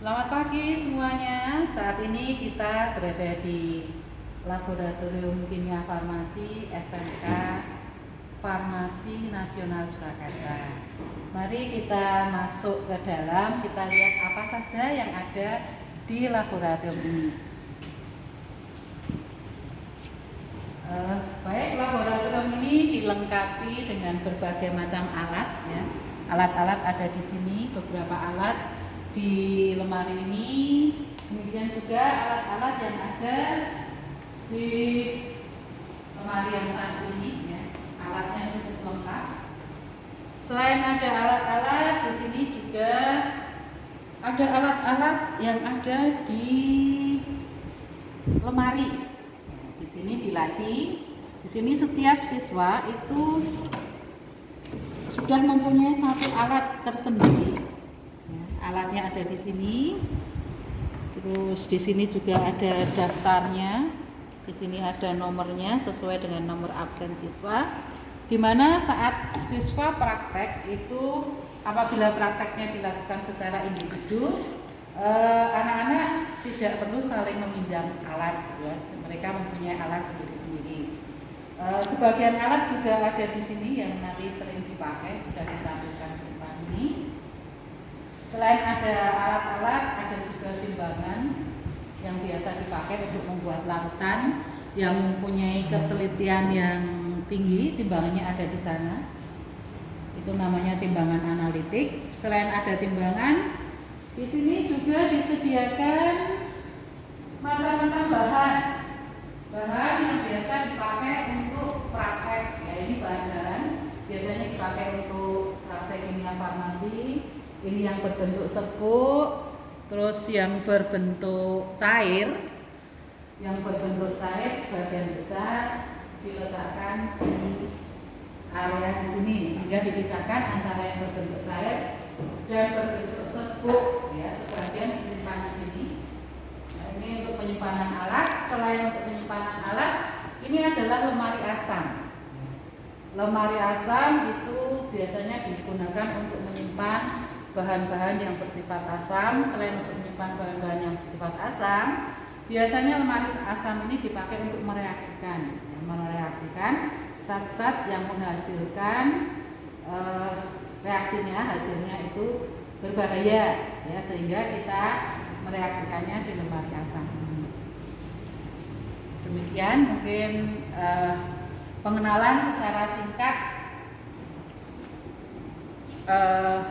Selamat pagi semuanya. Saat ini kita berada di Laboratorium Kimia Farmasi SMK Farmasi Nasional Surakarta. Mari kita masuk ke dalam, kita lihat apa saja yang ada di laboratorium ini. Baik, laboratorium ini dilengkapi dengan berbagai macam alat ya. Alat-alat ada di sini, beberapa alat di lemari ini, demikian juga alat-alat yang ada di lemari yang satu ini ya. Alatnya cukup lengkap. Selain ada alat-alat, di sini juga ada alat-alat yang ada di lemari. Di sini di laci. Di sini setiap siswa itu sudah mempunyai satu alat tersendiri. Alatnya ada di sini. Terus di sini juga ada daftarnya. Di sini ada nomornya sesuai dengan nomor absen siswa. Di mana saat siswa praktek itu, apabila prakteknya dilakukan secara individu, anak-anak tidak perlu saling meminjam alat ya. Mereka mempunyai alat sendiri-sendiri. Sebagian alat juga ada di sini yang nanti sering dipakai, sudah ditampilkan di depan ini. Selain ada alat-alat, ada juga timbangan yang biasa dipakai untuk membuat larutan yang mempunyai ketelitian yang tinggi. Timbangannya ada di sana. Itu namanya timbangan analitik. Selain ada timbangan, di sini juga disediakan macam-macam bahan yang biasa dipakai untuk praktek. Ya, ini bahan-bahan biasanya dipakai untuk praktek kimia farmasi. Ini yang berbentuk serbuk, terus yang berbentuk cair. Yang berbentuk cair sebagian besar diletakkan di area di sini, hingga dipisahkan antara yang berbentuk cair dan berbentuk serbuk. Ya, sebagian disimpan di sini. Nah, ini untuk penyimpanan alat. Selain untuk penyimpanan alat, ini adalah lemari asam. Lemari asam itu biasanya digunakan untuk menyimpan bahan-bahan yang bersifat asam. Selain untuk menyimpan bahan-bahan yang bersifat asam, biasanya lemari asam ini dipakai untuk mereaksikan zat-zat yang menghasilkan hasilnya itu berbahaya ya, sehingga kita mereaksikannya di lemari asam ini. Demikian mungkin pengenalan secara singkat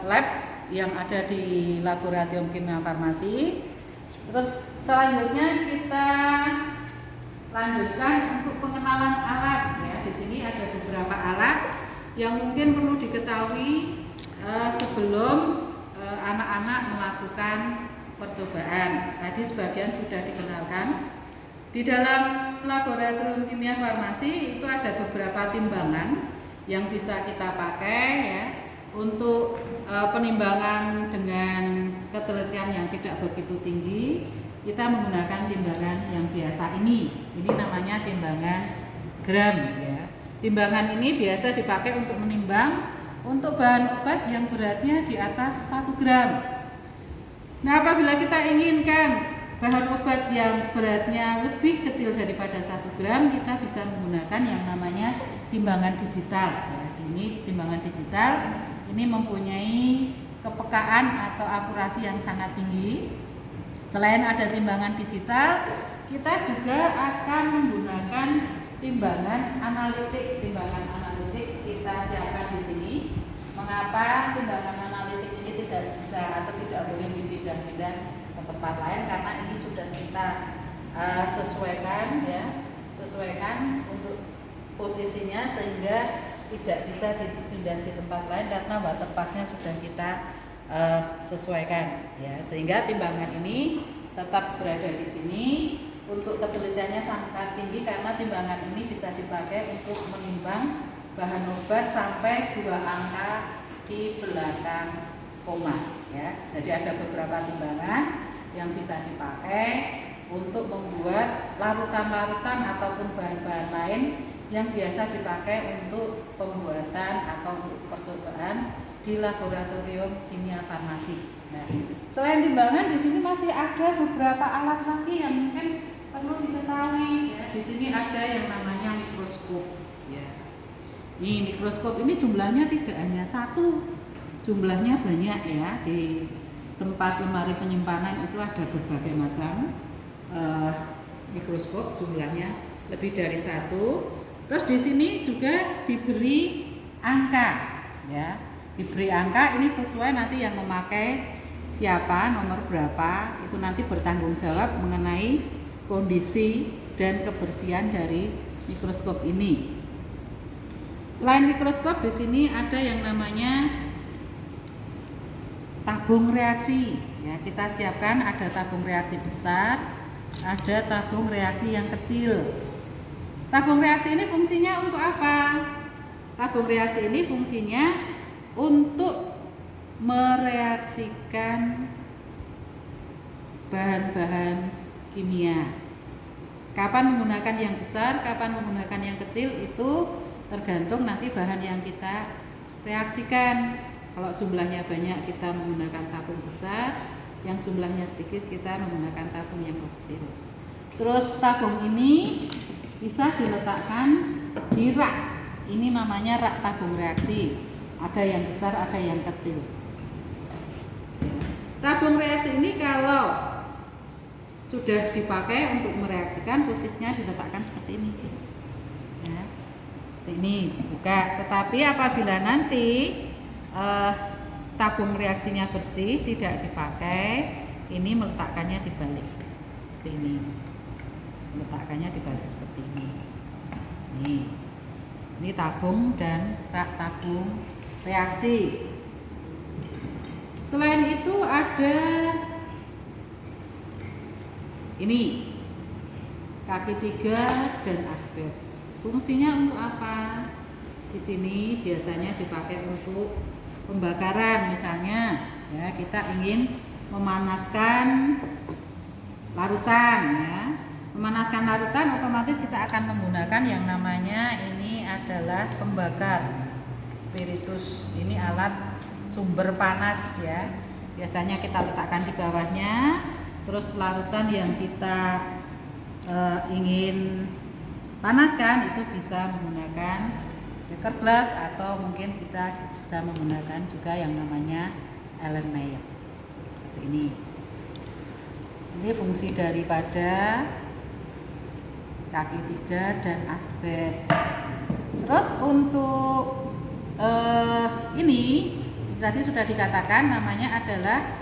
lab yang ada di Laboratorium Kimia Farmasi. Terus selanjutnya kita lanjutkan untuk pengenalan alat ya. Di sini ada beberapa alat yang mungkin perlu diketahui sebelum anak-anak melakukan percobaan. Tadi sebagian sudah dikenalkan. Di dalam Laboratorium Kimia Farmasi itu ada beberapa timbangan yang bisa kita pakai ya. Untuk penimbangan dengan ketelitian yang tidak begitu tinggi, kita menggunakan timbangan yang biasa ini. Ini namanya timbangan gram ya. Timbangan ini biasa dipakai untuk menimbang untuk bahan obat yang beratnya di atas 1 gram. Nah, apabila kita inginkan bahan obat yang beratnya lebih kecil daripada 1 gram, kita bisa menggunakan yang namanya timbangan digital ya. Ini timbangan digital. Ini mempunyai kepekaan atau akurasi yang sangat tinggi. Selain ada timbangan digital, kita juga akan menggunakan timbangan analitik. Timbangan analitik kita siapkan di sini. Mengapa timbangan analitik ini tidak bisa atau tidak boleh dipindah-pindah ke tempat lain? Karena ini sudah kita sesuaikan untuk posisinya, sehingga tidak bisa dipindah di tempat lain karena tempatnya sudah kita sesuaikan ya, sehingga timbangan ini tetap berada di sini. Untuk ketelitiannya sangat tinggi karena timbangan ini bisa dipakai untuk menimbang bahan obat sampai 2 angka di belakang koma ya. Jadi ada beberapa timbangan yang bisa dipakai untuk membuat larutan-larutan ataupun bahan-bahan lain yang biasa dipakai untuk pembuatan atau untuk percobaan di laboratorium kimia farmasi. Nah, selain timbangan di sini masih ada beberapa alat lagi yang mungkin perlu diketahui. Ya, di sini ada yang namanya mikroskop. Ya. Nih mikroskop ini jumlahnya tidak hanya satu, jumlahnya banyak ya. Di tempat lemari penyimpanan itu ada berbagai macam mikroskop, jumlahnya lebih dari satu. Terus di sini juga diberi angka, ya. Diberi angka ini sesuai nanti yang memakai siapa, nomor berapa, itu nanti bertanggung jawab mengenai kondisi dan kebersihan dari mikroskop ini. Selain mikroskop di sini ada yang namanya tabung reaksi. Ya, kita siapkan ada tabung reaksi besar, ada tabung reaksi yang kecil. Tabung reaksi ini fungsinya untuk apa? Tabung reaksi ini fungsinya untuk mereaksikan bahan-bahan kimia. Kapan menggunakan yang besar, kapan menggunakan yang kecil itu tergantung nanti bahan yang kita reaksikan. Kalau jumlahnya banyak kita menggunakan tabung besar, yang jumlahnya sedikit kita menggunakan tabung yang kecil. Terus tabung ini bisa diletakkan di rak. Ini namanya rak tabung reaksi. Ada yang besar, ada yang kecil. Tabung reaksi ini kalau sudah dipakai untuk mereaksikan, posisinya diletakkan seperti ini. Ya, ini dibuka. Tetapi apabila nanti tabung reaksinya bersih, tidak dipakai, ini meletakkannya dibalik seperti ini. Meletakkannya dibalik seperti ini. Ini tabung dan rak tabung reaksi. Selain itu ada ini kaki 3 dan asbes. Fungsinya untuk apa? Di sini biasanya dipakai untuk pembakaran, misalnya ya kita ingin memanaskan larutan ya. Memanaskan larutan otomatis kita akan menggunakan yang namanya ini adalah pembakar spiritus. Ini alat sumber panas ya. Biasanya kita letakkan di bawahnya. Terus larutan yang kita ingin panaskan itu bisa menggunakan beker glass atau mungkin kita bisa menggunakan juga yang namanya Erlenmeyer. Seperti ini. Ini fungsi daripada kaki 3 dan asbes. Terus untuk ini tadi sudah dikatakan namanya adalah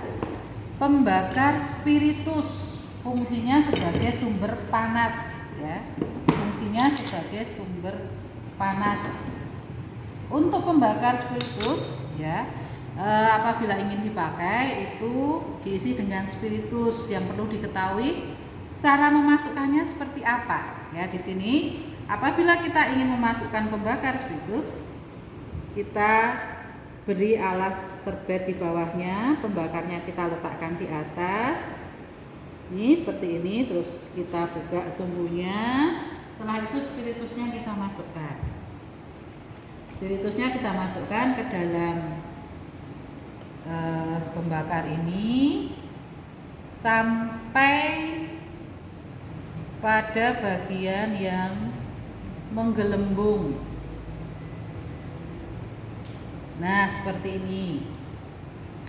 pembakar spiritus. Fungsinya sebagai sumber panas ya. Fungsinya sebagai sumber panas. Untuk pembakar spiritus ya, apabila ingin dipakai itu diisi dengan spiritus. Yang perlu diketahui cara memasukkannya seperti apa. Ya, di sini apabila kita ingin memasukkan pembakar spiritus, kita beri alas serbet di bawahnya, pembakarnya kita letakkan di atas. Ini seperti ini, terus kita buka sumbunya. Setelah itu spiritusnya kita masukkan. Spiritusnya kita masukkan ke dalam pembakar ini sampai pada bagian yang menggelembung. Nah, seperti ini.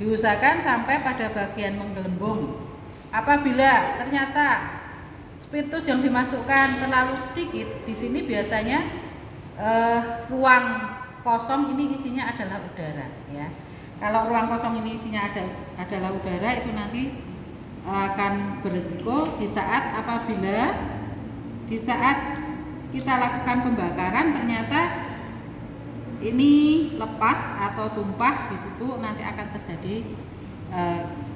Diusahakan sampai pada bagian menggelembung. Apabila ternyata spiritus yang dimasukkan terlalu sedikit, di sini biasanya ruang kosong ini isinya adalah udara ya. Kalau ruang kosong ini isinya adalah udara, itu nanti akan berisiko di saat kita lakukan pembakaran ternyata ini lepas atau tumpah, di situ nanti akan terjadi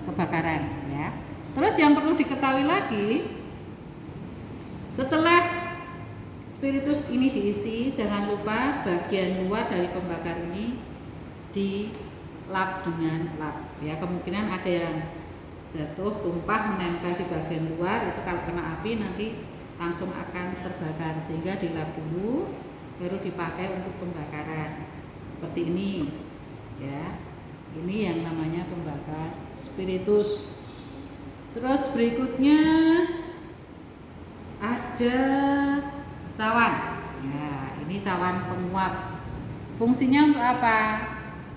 kebakaran ya. Terus yang perlu diketahui lagi, setelah spiritus ini diisi, jangan lupa bagian luar dari pembakar ini dilap dengan lap ya. Kemungkinan ada yang jatuh, tumpah, menempel di bagian luar, itu kalau kena api nanti langsung akan terbakar, sehingga dilap dulu baru dipakai untuk pembakaran seperti ini. ya. Ini yang namanya pembakar spiritus. Terus berikutnya ada cawan. Ya, ini cawan penguap. Fungsinya untuk apa?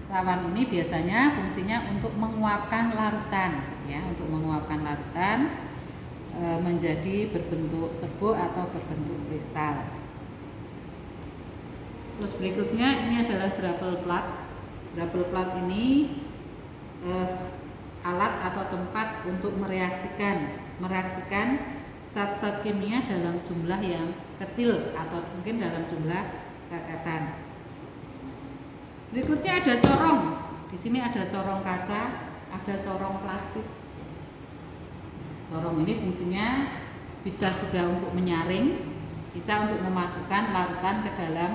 Cawan ini biasanya fungsinya untuk menguapkan larutan, ya, untuk menguapkan larutan menjadi berbentuk serbuk atau berbentuk kristal. Terus berikutnya ini adalah Drapel plat. Drapel plat ini alat atau tempat untuk mereaksikan zat-zat kimia dalam jumlah yang kecil atau mungkin dalam jumlah tetesan. Berikutnya ada corong. Di sini ada corong kaca, ada corong plastik. Corong ini fungsinya bisa juga untuk menyaring, bisa untuk memasukkan larutan ke dalam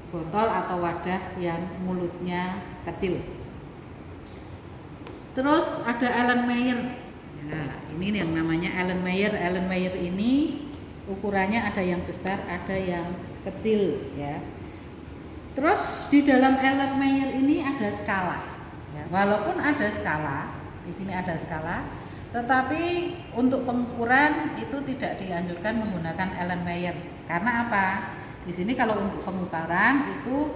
botol atau wadah yang mulutnya kecil. Terus ada Erlenmeyer. Ya, ini yang namanya Erlenmeyer. Erlenmeyer ini ukurannya ada yang besar, ada yang kecil, ya. Terus di dalam Erlenmeyer ini ada skala. Ya, walaupun ada skala, di sini ada skala, tetapi untuk pengukuran itu tidak dianjurkan menggunakan Erlenmeyer. Karena apa? Di sini kalau untuk pengukuran itu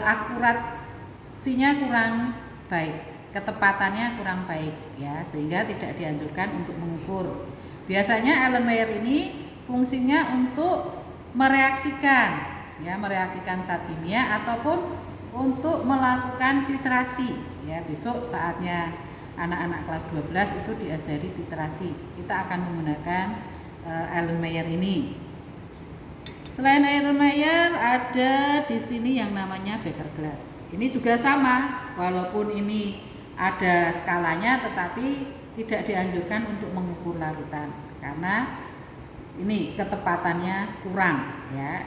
akurasinya kurang baik. Ketepatannya kurang baik, ya, sehingga tidak dianjurkan untuk mengukur. Biasanya Erlenmeyer ini fungsinya untuk mereaksikan zat kimia ataupun untuk melakukan titrasi, ya. Besok saatnya anak-anak kelas 12 itu diajari titrasi. Kita akan menggunakan Erlenmeyer ini. Selain Erlenmeyer ada di sini yang namanya Becker glass. Ini juga sama, walaupun ini ada skalanya, tetapi tidak dianjurkan untuk mengukur larutan karena ini ketepatannya kurang, ya.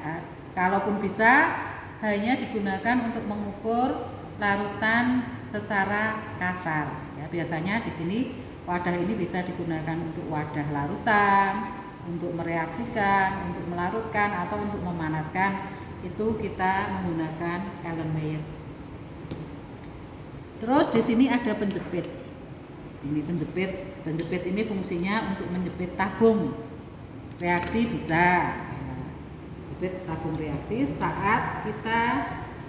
Kalaupun bisa hanya digunakan untuk mengukur larutan secara kasar, ya. Biasanya di sini wadah ini bisa digunakan untuk wadah larutan, untuk mereaksikan, untuk melarutkan atau untuk memanaskan. Itu kita menggunakan Erlenmeyer. Terus di sini ada penjepit. Ini penjepit ini fungsinya untuk menjepit tabung reaksi bisa. Ya, jepit tabung reaksi saat kita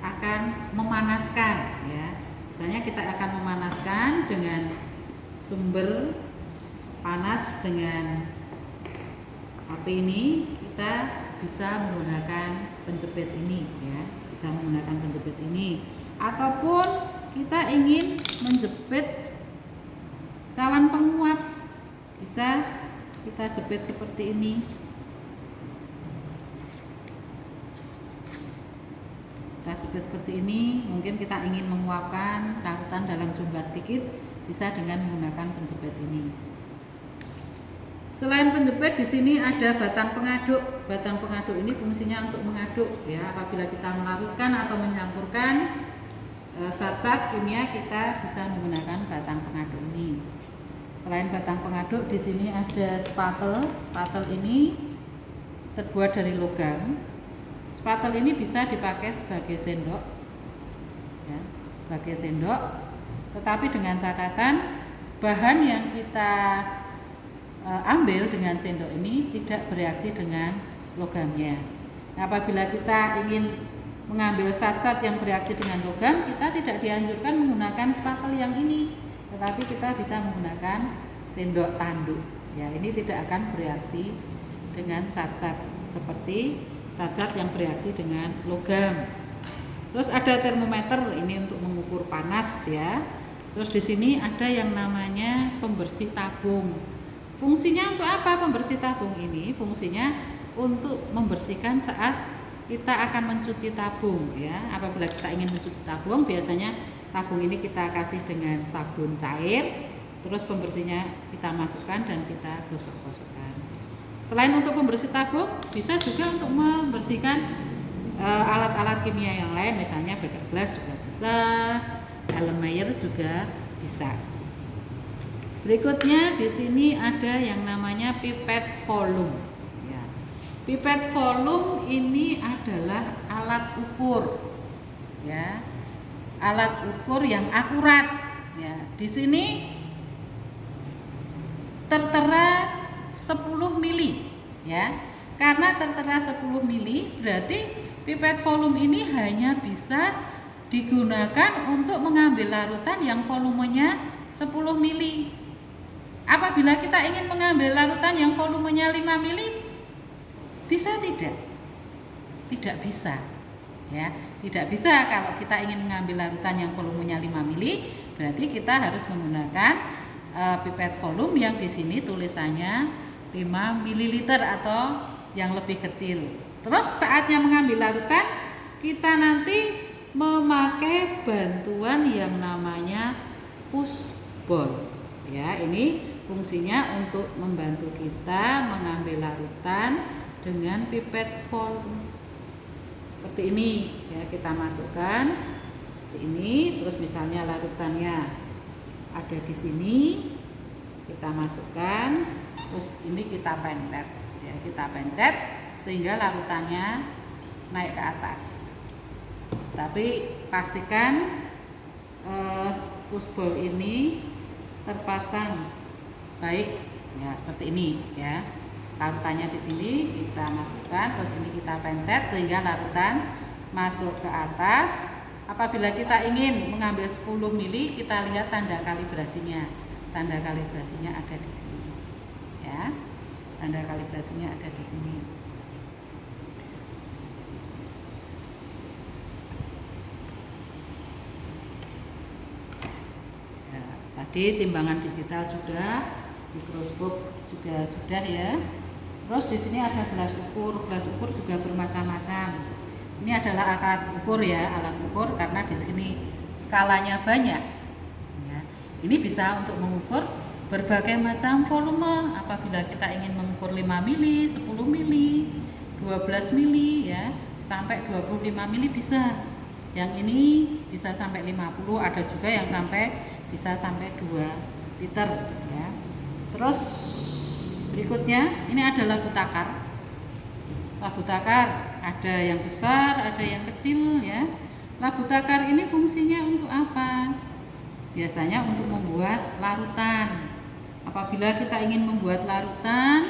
akan memanaskan, ya. Misalnya kita akan memanaskan dengan sumber panas dengan api ini, kita bisa menggunakan penjepit ini, ya. Bisa menggunakan penjepit ini. Ataupun kita ingin menjepit cawan penguap, bisa kita jepit seperti ini. Kita jepit seperti ini. Mungkin kita ingin menguapkan larutan dalam jumlah sedikit, bisa dengan menggunakan penjepit ini. Selain penjepit, di sini ada batang pengaduk. Batang pengaduk ini fungsinya untuk mengaduk, ya. Apabila kita melarutkan atau mencampurkan zat-zat kimia, kita bisa menggunakan batang pengaduk ini. Selain batang pengaduk, di sini ada spatel. Spatel ini terbuat dari logam. Spatel ini bisa dipakai sebagai sendok, ya, sebagai sendok. Tetapi dengan catatan bahan yang kita ambil dengan sendok ini tidak bereaksi dengan logamnya. Nah, apabila kita ingin mengambil zat-zat yang bereaksi dengan logam, kita tidak dianjurkan menggunakan spatel yang ini, tetapi kita bisa menggunakan sendok tanduk, ya. Ini tidak akan bereaksi dengan zat-zat seperti zat-zat yang bereaksi dengan logam. Terus ada termometer, ini untuk mengukur panas, ya. Terus di sini ada yang namanya pembersih tabung. Fungsinya untuk apa pembersih tabung ini? Fungsinya untuk membersihkan saat kita akan mencuci tabung, ya. Apabila kita ingin mencuci tabung, biasanya tabung ini kita kasih dengan sabun cair, terus pembersihnya kita masukkan dan kita gosok-gosokkan. Selain untuk pembersih tabung, bisa juga untuk membersihkan alat-alat kimia yang lain, misalnya Becker glass juga bisa, Erlenmeyer juga bisa. Berikutnya di sini ada yang namanya pipet volume. Pipet volume ini adalah alat ukur, ya. alat ukur yang akurat. Ya, di sini tertera 10 mili, ya. Karena tertera 10 mili berarti pipet volume ini hanya bisa digunakan untuk mengambil larutan yang volumenya 10 mili. Apabila kita ingin mengambil larutan yang volumenya 5 mili, bisa tidak? Tidak bisa. Ya, tidak bisa. Kalau kita ingin mengambil larutan yang volumenya 5 mili, berarti kita harus menggunakan pipet volume yang di sini tulisannya 5 ml atau yang lebih kecil. Terus saatnya mengambil larutan, kita nanti memakai bantuan yang namanya push ball. Ya, ini fungsinya untuk membantu kita mengambil larutan dengan pipet volume. Seperti ini, ya, kita masukkan seperti ini. Terus misalnya larutannya ada di sini, kita masukkan. Terus ini kita pencet. Ya, kita pencet sehingga larutannya naik ke atas. Tapi pastikan push ball ini terpasang baik, ya, seperti ini, ya. Larutannya di sini kita masukkan, terus ini kita pencet sehingga larutan masuk ke atas. Apabila kita ingin mengambil 10 mili, kita lihat tanda kalibrasinya. Tanda kalibrasinya ada di sini, ya. Tanda kalibrasinya ada di sini. Ya, tadi timbangan digital sudah, mikroskop juga sudah, ya. Terus di sini ada gelas ukur. Gelas ukur juga bermacam-macam. Ini adalah alat ukur, ya, alat ukur karena di sini skalanya banyak. Ya. Ini bisa untuk mengukur berbagai macam volume. Apabila kita ingin mengukur 5 mili, 10 mili, 12 mili, ya, sampai 25 mili bisa. Yang ini bisa sampai 50, ada juga yang bisa sampai 2 liter, ya. Terus berikutnya ini adalah labu takar. Labu takar ada yang besar, ada yang kecil, ya. Labu takar ini fungsinya untuk apa? Biasanya untuk membuat larutan. Apabila kita ingin membuat larutan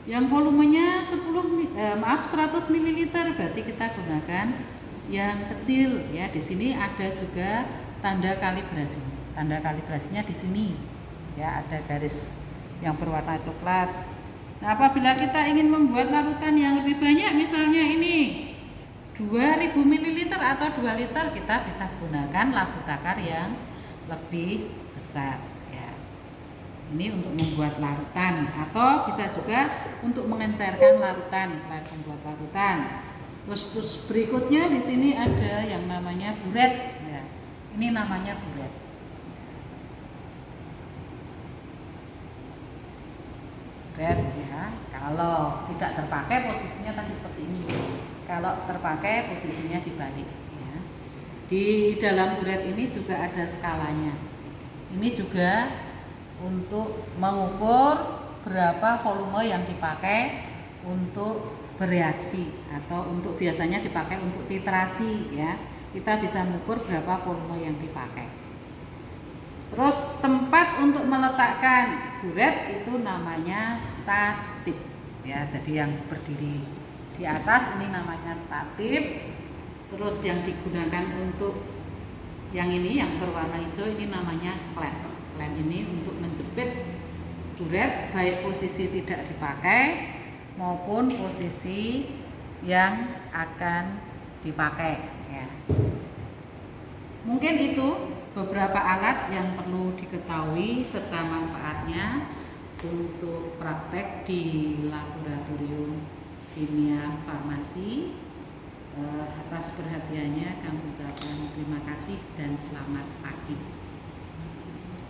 yang volumenya 100 ml, berarti kita gunakan yang kecil, ya. Di sini ada juga tanda kalibrasi. Tanda kalibrasinya di sini, ya, ada garis yang berwarna coklat. Nah, apabila kita ingin membuat larutan yang lebih banyak, misalnya ini 2000 ml atau 2 liter, kita bisa gunakan labu takar yang lebih besar, ya. Ini untuk membuat larutan, atau bisa juga untuk mengencerkan larutan selain membuat larutan. Terus berikutnya di sini ada yang namanya buret, ya. Ini namanya buret. Buret, ya. Kalau tidak terpakai posisinya tadi seperti ini. Kalau terpakai posisinya dibalik, ya. Di dalam buret ini juga ada skalanya. Ini juga untuk mengukur berapa volume yang dipakai untuk bereaksi atau untuk biasanya dipakai untuk titrasi, ya. Kita bisa mengukur berapa volume yang dipakai. Terus tempat untuk meletakkan buret itu namanya statip, ya. Jadi yang berdiri di atas ini namanya statip. Terus yang digunakan untuk yang ini yang berwarna hijau ini namanya klep. Klep ini untuk menjepit buret baik posisi tidak dipakai maupun posisi yang akan dipakai, ya. Mungkin itu beberapa alat yang perlu diketahui serta manfaatnya untuk praktek di laboratorium kimia farmasi. Atas perhatiannya kami ucapkan terima kasih dan selamat pagi.